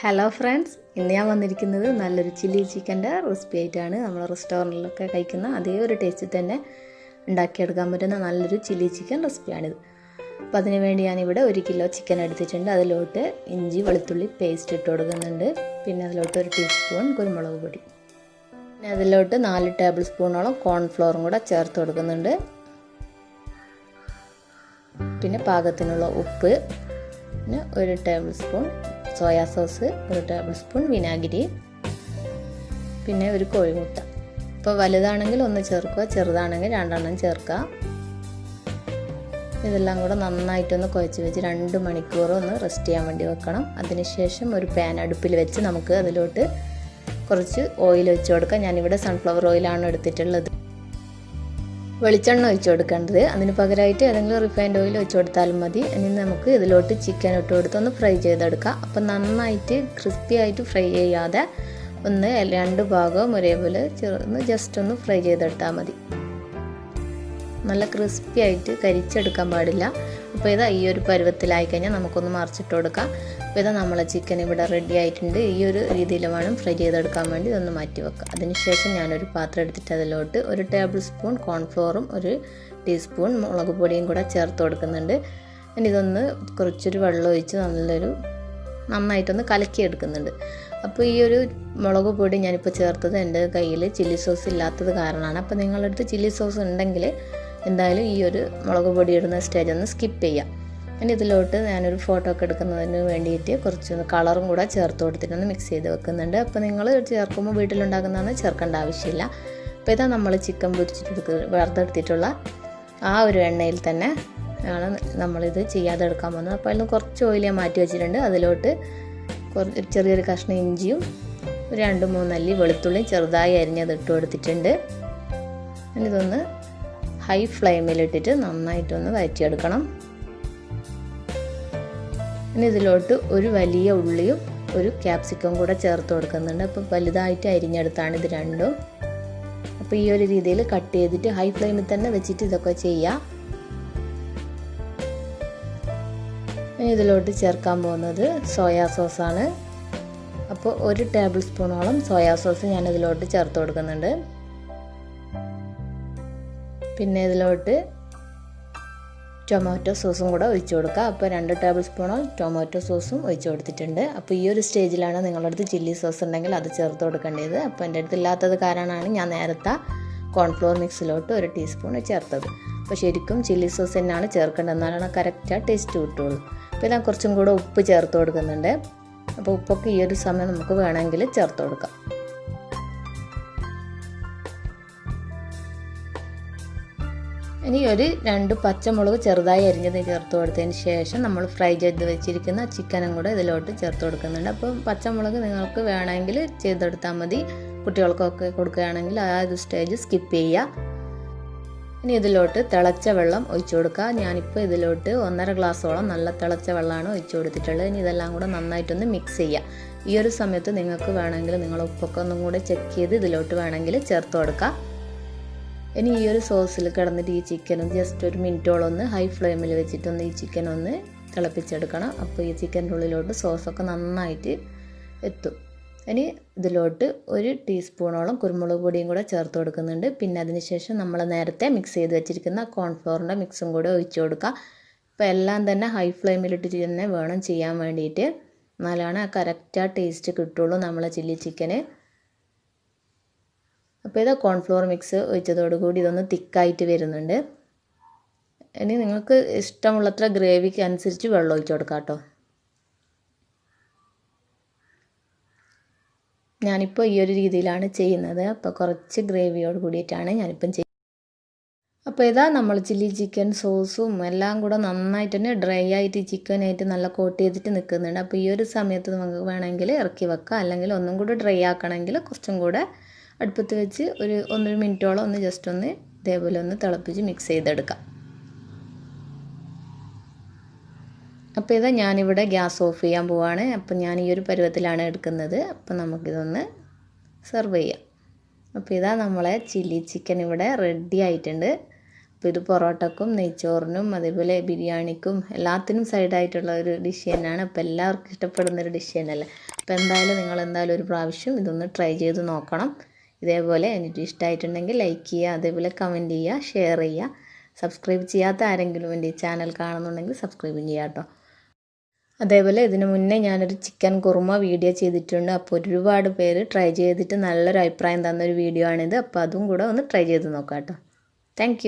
Hello friends, ഇന്ന് ഞാൻ വന്നിരിക്കുന്നത് നല്ലൊരു ചില്ലി ചിക്കൻ്റെ റെസിപ്പി ആയിട്ടാണ്. നമ്മൾ റെസ്റ്റോറൻറ്റിലൊക്കെ കഴിക്കുന്ന അതേ ഒരു ടേസ്റ്റിൽ തന്നെ ഉണ്ടാക്കിയെടുക്കാൻ പറ്റുന്ന നല്ലൊരു ചില്ലി ചിക്കൻ റെസിപ്പിയാണിത്. അപ്പോൾ അതിന് വേണ്ടി ഞാനിവിടെ 1 കിലോ ചിക്കൻ എടുത്തിട്ടുണ്ട്. അതിലോട്ട് ഇഞ്ചി വെളുത്തുള്ളി പേസ്റ്റ് ഇട്ട് കൊടുക്കുന്നുണ്ട്. പിന്നെ അതിലോട്ട് 1 ടീസ്പൂൺ കുരുമുളക് പൊടി, പിന്നെ അതിലോട്ട് 4 ടേബിൾ സ്പൂണോളം കോൺഫ്ലോറും കൂടെ ചേർത്ത് കൊടുക്കുന്നുണ്ട്. പിന്നെ പാകത്തിനുള്ള ഉപ്പ്, പിന്നെ 1 table spoon soya sauce, 1 table spoon വിനാഗിരി, പിന്നെ 1 കോഴിമുട്ട. ഇപ്പോൾ വലുതാണെങ്കിൽ 1 ചേർക്കുക, ചെറുതാണെങ്കിൽ 2 ചേർക്കുക. ഇതെല്ലാം കൂടെ നന്നായിട്ടൊന്ന് കുഴച്ച് വെച്ച് 2 മണിക്കൂർ ഒന്ന് റെസ്റ്റ് ചെയ്യാൻ വേണ്ടി വെക്കണം. അതിനുശേഷം ഒരു പാൻ അടുപ്പിൽ വെച്ച് നമുക്ക് അതിലോട്ട് കുറച്ച് ഓയിൽ ഒഴിച്ച് കൊടുക്കാം. ഞാനിവിടെ സൺഫ്ലവർ ഓയിലാണ് എടുത്തിട്ടുള്ളത്. വെളിച്ചെണ്ണ ഒഴിച്ച് കൊടുക്കേണ്ടത്, അതിന് പകരമായിട്ട് ഏതെങ്കിലും റിഫൈൻഡ് ഓയിൽ ഒഴിച്ച് കൊടുത്താലും മതി. ഇനി നമുക്ക് ഇതിലോട്ട് ചിക്കൻ ഇട്ട് കൊടുത്തൊന്ന് ഫ്രൈ ചെയ്തെടുക്കാം. അപ്പം നന്നായിട്ട് ക്രിസ്പി ആയിട്ട് ഫ്രൈ ചെയ്യാതെ ഒന്ന് 2 ഭാഗവും ഒരേപോലെ ജസ്റ്റ് ഒന്ന് ഫ്രൈ ചെയ്തെടുത്താൽ മതി. നല്ല ക്രിസ്പി ആയിട്ട് കരിച്ചെടുക്കാൻ പാടില്ല. അപ്പോൾ ഇതാ ഈ ഒരു പരുവത്തിലായി കഴിഞ്ഞാൽ നമുക്കൊന്ന് മറിച്ചിട്ട് കൊടുക്കാം. അപ്പോൾ ഇതാ നമ്മളെ ചിക്കൻ ഇവിടെ റെഡി ആയിട്ടുണ്ട്. ഈ ഒരു രീതിയിൽ വേണം ഫ്രൈ ചെയ്തെടുക്കാൻ വേണ്ടി ഇതൊന്ന് മാറ്റി വെക്കുക. അതിനുശേഷം ഞാനൊരു പാത്രം എടുത്തിട്ട് അതിലോട്ട് 1 ടേബിൾ സ്പൂൺ കോൺഫ്ലോറും 1 ടീസ്പൂൺ മുളക് പൊടിയും കൂടെ ചേർത്ത് കൊടുക്കുന്നുണ്ട്. ഇനി ഇതൊന്ന് കുറച്ചൊരു വെള്ളം ഒഴിച്ച് നന്നായിട്ടൊന്ന് കലക്കിയെടുക്കുന്നുണ്ട്. അപ്പോൾ ഈ ഒരു മുളക് പൊടി ഞാനിപ്പോൾ ചേർത്തത് എൻ്റെ കയ്യിൽ ചില്ലി സോസ് ഇല്ലാത്തത് കാരണമാണ്. അപ്പോൾ നിങ്ങളുടെ അടുത്ത് ചില്ലി സോസ് ഉണ്ടെങ്കിൽ എന്തായാലും ഈ ഒരു മുളക് പൊടി ഇടുന്ന സ്റ്റേജ് ഒന്ന് സ്കിപ്പ് ചെയ്യാം. ഇനി ഇതിലോട്ട് ഞാനൊരു ഫോട്ടോ ഒക്കെ എടുക്കുന്നതിന് വേണ്ടിയിട്ട് കുറച്ച് കളറും കൂടെ ചേർത്ത് കൊടുത്തിട്ടൊന്ന് മിക്സ് ചെയ്ത് വെക്കുന്നുണ്ട്. അപ്പോൾ നിങ്ങൾ ചേർക്കുമ്പോൾ വീട്ടിലുണ്ടാക്കുന്നതാണ് ചേർക്കേണ്ട ആവശ്യമില്ല. അപ്പോൾ ഇതാ നമ്മൾ ചിക്കൻ പൊരിച്ചിട്ട് വറുത്തെടുത്തിട്ടുള്ള ആ ഒരു എണ്ണയിൽ തന്നെ ആണ് നമ്മളിത് ചെയ്യാതെ എടുക്കാൻ പോകുന്നത്. അപ്പോൾ അതിൽ കുറച്ച് ഓയിൽ ഞാൻ മാറ്റി വെച്ചിട്ടുണ്ട്. അതിലോട്ട് ചെറിയൊരു കഷ്ണം ഇഞ്ചിയും 2-3 അല്ലി വെളുത്തുള്ളിയും ചെറുതായി അരിഞ്ഞത് ഇട്ട് കൊടുത്തിട്ടുണ്ട്. ഇതൊന്ന് ഹൈ ഫ്ലെയിമിലിട്ടിട്ട് നന്നായിട്ടൊന്ന് വഴറ്റിയെടുക്കണം. ഇനി ഇതിലോട്ട് ഒരു വലിയ ഉള്ളിയും 1 ക്യാപ്സിക്കം കൂടെ ചേർത്ത് കൊടുക്കുന്നുണ്ട്. അപ്പോൾ വലുതായിട്ട് അരിഞ്ഞെടുത്താണ് ഇത് രണ്ടും. അപ്പോൾ ഈ ഒരു രീതിയിൽ കട്ട് ചെയ്തിട്ട് ഹൈ ഫ്ലെയിമിൽ തന്നെ വെച്ചിട്ട് ഇതൊക്കെ ചെയ്യാം. ഇനി ഇതിലോട്ട് ചേർക്കാൻ പോകുന്നത് സോയാ സോസാണ്. അപ്പോൾ 1 ടേബിൾ സ്പൂണോളം സോയാ സോസ് ഞാൻ ഇതിലോട്ട് ചേർത്ത് കൊടുക്കുന്നുണ്ട്. പിന്നെ ഇതിലോട്ട് ടൊമാറ്റോ സോസും കൂടെ ഒഴിച്ചു കൊടുക്കുക. അപ്പോൾ 2 ടേബിൾ സ്പൂണോളം ടൊമാറ്റോ സോസും ഒഴിച്ചു കൊടുത്തിട്ടുണ്ട്. അപ്പോൾ ഈ ഒരു സ്റ്റേജിലാണ് നിങ്ങളുടെ അടുത്ത് ചില്ലി സോസ് ഉണ്ടെങ്കിൽ അത് ചേർത്ത് കൊടുക്കേണ്ടത്. അപ്പോൾ എൻ്റെ അടുത്ത് ഇല്ലാത്തത് കാരണമാണ് ഞാൻ നേരത്തെ കോൺഫ്ലോർ മിക്സിലോട്ട് 1 ടീസ്പൂൺ ചേർത്തത്. അപ്പോൾ ശരിക്കും ചില്ലി സോസ് തന്നെയാണ് ചേർക്കേണ്ടത്, എന്നാലാണ് കറക്റ്റാக ടേസ്റ്റ് കിട്ടുള്ളൂ. അപ്പോൾ ഞാൻ കുറച്ചും കൂടെ ഉപ്പ് ചേർത്ത് കൊടുക്കുന്നുണ്ട്. അപ്പോൾ ഉപ്പൊക്കെ ഈ ഒരു സമയം നമുക്ക് വേണമെങ്കിൽ ചേർത്ത് കൊടുക്കാം. ഇനി 2 പച്ചമുളക് ചെറുതായി അരിഞ്ഞത് ചേർത്ത് കൊടുത്തതിന് ശേഷം നമ്മൾ ഫ്രൈ ചെയ്ത് വെച്ചിരിക്കുന്ന ചിക്കനും കൂടെ ഇതിലോട്ട് ചേർത്ത് കൊടുക്കുന്നുണ്ട്. അപ്പോൾ പച്ചമുളക് നിങ്ങൾക്ക് വേണമെങ്കിൽ ചെയ്തെടുത്താൽ മതി. കുട്ടികൾക്കൊക്കെ കൊടുക്കുകയാണെങ്കിൽ ആ ഒരു സ്റ്റേജ് സ്കിപ്പ് ചെയ്യുക. ഇനി ഇതിലോട്ട് തിളച്ച വെള്ളം ഒഴിച്ചു കൊടുക്കുക. ഞാനിപ്പോൾ ഇതിലോട്ട് 1.5 ഗ്ലാസ്സോളം നല്ല തിളച്ച വെള്ളമാണ് ഒഴിച്ചു കൊടുത്തിട്ടുള്ളത്. ഇനി ഇതെല്ലാം കൂടെ നന്നായിട്ടൊന്ന് മിക്സ് ചെയ്യുക. ഈ ഒരു സമയത്ത് നിങ്ങൾക്ക് വേണമെങ്കിൽ നിങ്ങൾ ഉപ്പൊക്കെ ഒന്നും കൂടെ ചെക്ക് ചെയ്ത് ഇതിലോട്ട് വേണമെങ്കിൽ ചേർത്ത് കൊടുക്കുക. ഇനി ഈ ഒരു സോസിൽ കിടന്നിട്ട് ഈ ചിക്കനും ജസ്റ്റ് 1 മിനിറ്റോളം ഒന്ന് ഹൈ ഫ്ലെയിമിൽ വെച്ചിട്ടൊന്ന് ഈ ചിക്കൻ ഒന്ന് തിളപ്പിച്ചെടുക്കണം. അപ്പോൾ ഈ ചിക്കൻ്റെ ഉള്ളിലോട്ട് സോസൊക്കെ നന്നായിട്ട് എത്തും. ഇനി ഇതിലോട്ട് 1 ടീസ്പൂണോളം കുരുമുളക് പൊടിയും കൂടെ ചേർത്ത് കൊടുക്കുന്നുണ്ട്. പിന്നെ അതിന് ശേഷം നമ്മൾ നേരത്തെ മിക്സ് ചെയ്ത് വെച്ചിരിക്കുന്ന കോൺഫ്ലോറിൻ്റെ മിക്സും കൂടെ ഒഴിച്ചു കൊടുക്കുക. അപ്പോൾ എല്ലാം തന്നെ ഹൈ ഫ്ലെയിമിലിട്ട് തന്നെ വേണം ചെയ്യാൻ വേണ്ടിയിട്ട്, എന്നാലാണ് കറക്റ്റാக ടേസ്റ്റ് കിട്ടുള്ളൂ നമ്മളെ ചില്ലി ചിക്കന്. അപ്പോൾ ഇത് കോൺഫ്ലോർ മിക്സ് ഒഴിച്ചതോടുകൂടി ഇതൊന്ന് തിക്കായിട്ട് വരുന്നുണ്ട്. ഇനി നിങ്ങൾക്ക് ഇഷ്ടമുള്ളത്ര ഗ്രേവിക്ക് അനുസരിച്ച് വെള്ളം ഒഴിച്ച് കൊടുക്കാം കേട്ടോ. ഞാനിപ്പോൾ ഈ ഒരു രീതിയിലാണ് ചെയ്യുന്നത്. അപ്പോൾ കുറച്ച് ഗ്രേവിയോട് കൂടിയിട്ടാണ് ഞാനിപ്പം ചെയ്യുന്നത്. അപ്പോൾ ഇതാ നമ്മൾ ചില്ലി ചിക്കൻ സോസും എല്ലാം കൂടെ നന്നായിട്ട് തന്നെ ഡ്രൈ ആയിട്ട് ചിക്കനായിട്ട് നല്ല കോട്ട് ചെയ്തിട്ട് നിൽക്കുന്നുണ്ട്. അപ്പോൾ ഈ ഒരു സമയത്ത് നമുക്ക് വേണമെങ്കിൽ ഇറക്കി വെക്കാം, അല്ലെങ്കിൽ ഒന്നും കൂടെ ഡ്രൈ ആക്കണമെങ്കിൽ കുറച്ചും കൂടെ അടുപ്പത്ത് വെച്ച് 1 മിനിറ്റോളം ഒന്ന് ജസ്റ്റ് ഒന്ന് ഇതേപോലെ ഒന്ന് തിളപ്പിച്ച് മിക്സ് ചെയ്തെടുക്കാം. അപ്പോൾ ഇതാ ഞാനിവിടെ ഗ്യാസ് ഓഫ് ചെയ്യാൻ പോവാണ്. അപ്പോൾ ഞാൻ ഈ ഒരു പരുവത്തിലാണ് എടുക്കുന്നത്. അപ്പോൾ നമുക്കിതൊന്ന് സെർവ് ചെയ്യാം. അപ്പോൾ ഇതാ നമ്മളെ ചില്ലി ചിക്കൻ ഇവിടെ റെഡി ആയിട്ടുണ്ട്. അപ്പോൾ ഇത് പൊറോട്ടക്കും നെയ്ച്ചോറിനും അതേപോലെ ബിരിയാണിക്കും എല്ലാത്തിനും സൈഡായിട്ടുള്ള ഒരു ഡിഷ് തന്നെയാണ്. അപ്പോൾ എല്ലാവർക്കും ഇഷ്ടപ്പെടുന്നൊരു ഡിഷ് തന്നെയല്ലേ. അപ്പോൾ നിങ്ങൾ എന്തായാലും ഒരു പ്രാവശ്യം ഇതൊന്ന് ട്രൈ ചെയ്ത് നോക്കണം. ഇതേപോലെ എനിക്ക് ഇഷ്ടമായിട്ടുണ്ടെങ്കിൽ ലൈക്ക് ചെയ്യുക, അതേപോലെ കമൻറ്റ് ചെയ്യുക, ഷെയർ ചെയ്യുക. സബ്സ്ക്രൈബ് ചെയ്യാത്ത ആരെങ്കിലും എൻ്റെ ഈ ചാനൽ കാണുന്നുണ്ടെങ്കിൽ സബ്സ്ക്രൈബ് ചെയ്യുക കേട്ടോ. അതേപോലെ ഇതിനു മുന്നേ ഞാനൊരു ചിക്കൻ കുറുമ വീഡിയോ ചെയ്തിട്ടുണ്ട്. അപ്പോൾ ഒരുപാട് പേര് ട്രൈ ചെയ്തിട്ട് നല്ലൊരു അഭിപ്രായം തന്നൊരു വീഡിയോ ആണിത്. അപ്പോൾ അതും കൂടെ ഒന്ന് ട്രൈ ചെയ്ത് നോക്കാം കേട്ടോ. താങ്ക്